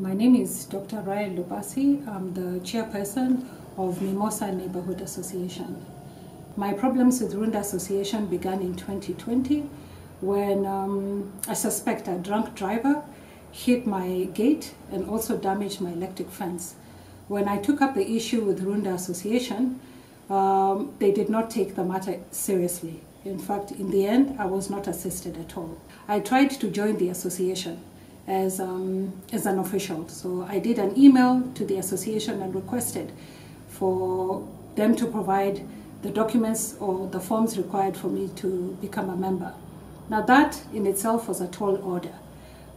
My name is Dr. Ryan Lubasi. I'm the chairperson of Mimosa Neighborhood Association. My problems with Runda Association began in 2020 when I suspect a drunk driver hit my gate and also damaged my electric fence. When I took up the issue with Runda Association, they did not take the matter seriously. In fact, in the end, I was not assisted at all. I tried to join the association as an official. So I did an email to the association and requested for them to provide the documents or the forms required for me to become a member. Now that in itself was a tall order.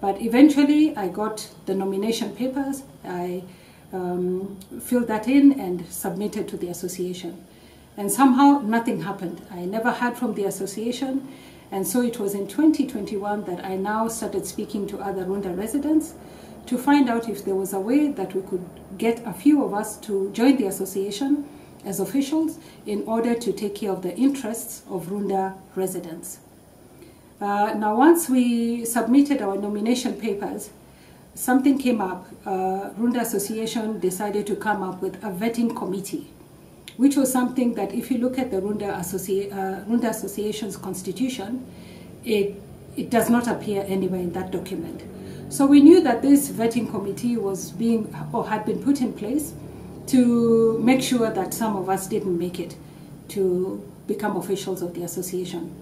But eventually I got the nomination papers. I filled that in and submitted to the association. And somehow nothing happened. I never heard from the association. And so it was in 2021 that I now started speaking to other Runda residents to find out if there was a way that we could get a few of us to join the association as officials in order to take care of the interests of Runda residents. Now, once we submitted our nomination papers, something came up. Runda Association decided to come up with a vetting committee, which was something that if you look at the Runda Association's constitution, it does not appear anywhere in that document. So we knew that this vetting committee was had been put in place to make sure that some of us didn't make it to become officials of the association.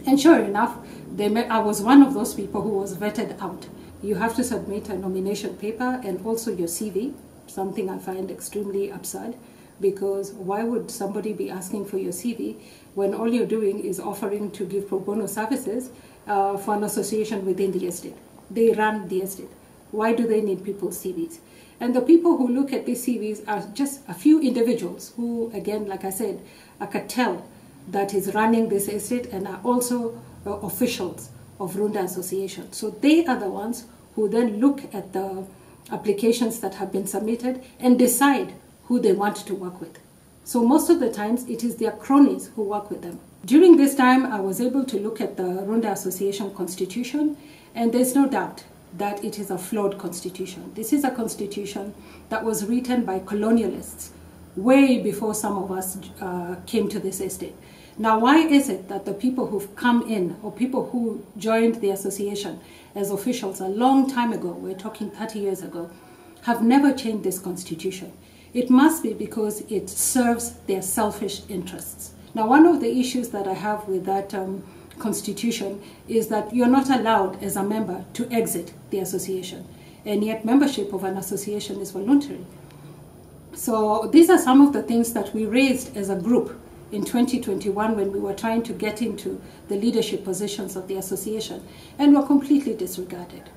And sure enough, I was one of those people who was vetted out. You have to submit a nomination paper and also your CV, something I find extremely absurd. Because why would somebody be asking for your CV when all you're doing is offering to give pro bono services for an association within the estate? They run the estate. Why do they need people's CVs? And the people who look at these CVs are just a few individuals who, again, like I said, a cartel that is running this estate and are also officials of Runda Association. So they are the ones who then look at the applications that have been submitted and decide who they want to work with. So most of the times it is their cronies who work with them. During this time I was able to look at the Runda Association constitution, and there's no doubt that it is a flawed constitution. This is a constitution that was written by colonialists way before some of us came to this estate. Now, why is it that the people who've come in, or people who joined the association as officials a long time ago, we're talking 30 years ago, have never changed this constitution? It must be because it serves their selfish interests. Now, one of the issues that I have with that constitution is that you're not allowed as a member to exit the association, and yet membership of an association is voluntary. So these are some of the things that we raised as a group in 2021 when we were trying to get into the leadership positions of the association, and were completely disregarded.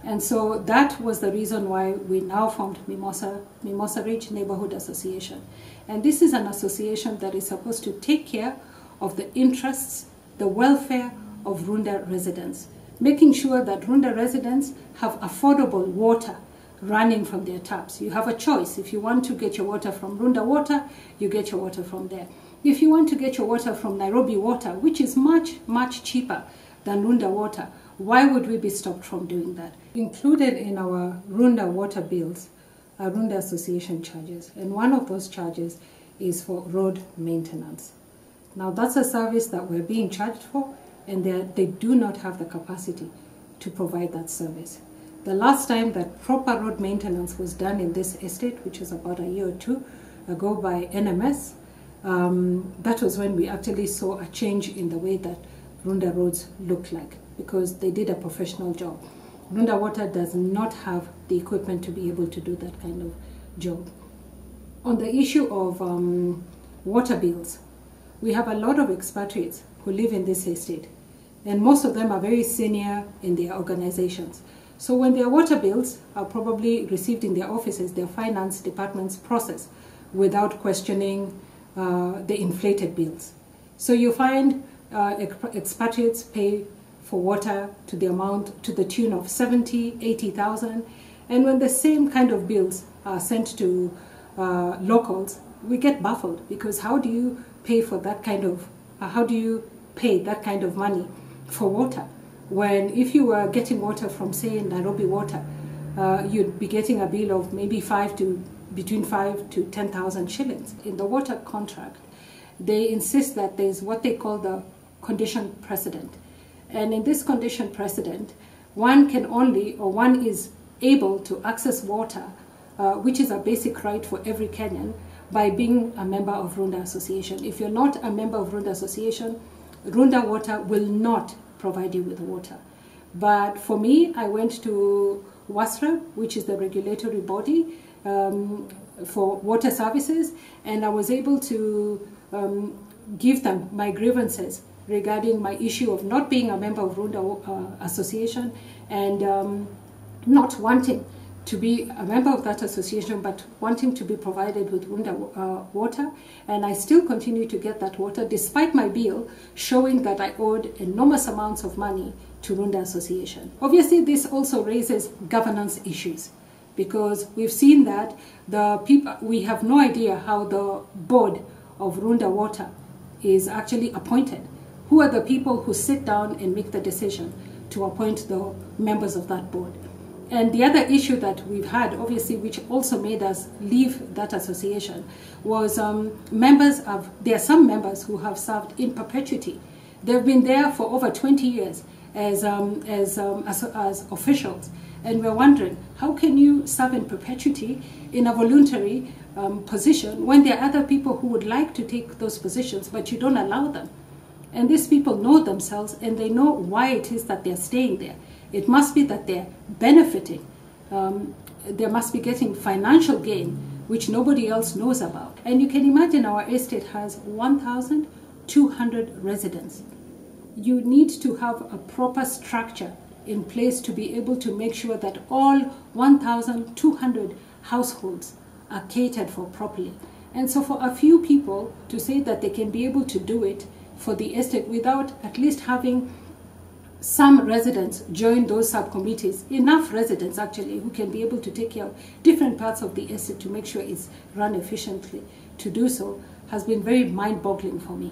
And so that was the reason why we now formed Mimosa Ridge Neighborhood Association. And this is an association that is supposed to take care of the interests, the welfare of Runda residents, making sure that Runda residents have affordable water running from their taps. You have a choice. If you want to get your water from Runda Water, you get your water from there. If you want to get your water from Nairobi Water, which is much, much cheaper than Runda Water, why would we be stopped from doing that? Included in our Runda water bills are Runda Association charges, and one of those charges is for road maintenance. Now that's a service that we're being charged for, and they do not have the capacity to provide that service. The last time that proper road maintenance was done in this estate, which was about a year or two ago by NMS, that was when we actually saw a change in the way that Runda roads looked like, because they did a professional job. Runda Water does not have the equipment to be able to do that kind of job. On the issue of water bills, we have a lot of expatriates who live in this estate, and most of them are very senior in their organizations. So when their water bills are probably received in their offices, their finance departments process without questioning the inflated bills. So you find expatriates pay for water to the tune of 70, 80,000, and when the same kind of bills are sent to locals, we get baffled, because how do you pay for that kind of money for water when if you were getting water from, say, Nairobi Water, you'd be getting a bill of maybe between 5 to 10,000 shillings. In the water contract, they insist that there's what they call the condition precedent. And in this condition precedent, one is able to access water, which is a basic right for every Kenyan, by being a member of Runda Association. If you're not a member of Runda Association, Runda Water will not provide you with water. But for me, I went to WASRA, which is the regulatory body for water services, and I was able to give them my grievances regarding my issue of not being a member of Runda Association and not wanting to be a member of that association, but wanting to be provided with Runda water. And I still continue to get that water despite my bill showing that I owed enormous amounts of money to Runda Association. Obviously, this also raises governance issues, because we've seen that we have no idea how the board of Runda Water is actually appointed. Who are the people who sit down and make the decision to appoint the members of that board? And the other issue that we've had, obviously, which also made us leave that association, was there are some members who have served in perpetuity. They've been there for over 20 years as officials. And we're wondering, how can you serve in perpetuity in a voluntary position when there are other people who would like to take those positions, but you don't allow them? And these people know themselves, and they know why it is that they're staying there. It must be that they're benefiting. They must be getting financial gain, which nobody else knows about. And you can imagine our estate has 1,200 residents. You need to have a proper structure in place to be able to make sure that all 1,200 households are catered for properly. And so for a few people to say that they can be able to do it for the estate without at least having some residents join those subcommittees, enough residents actually who can be able to take care of different parts of the estate to make sure it's run efficiently, to do so has been very mind-boggling for me.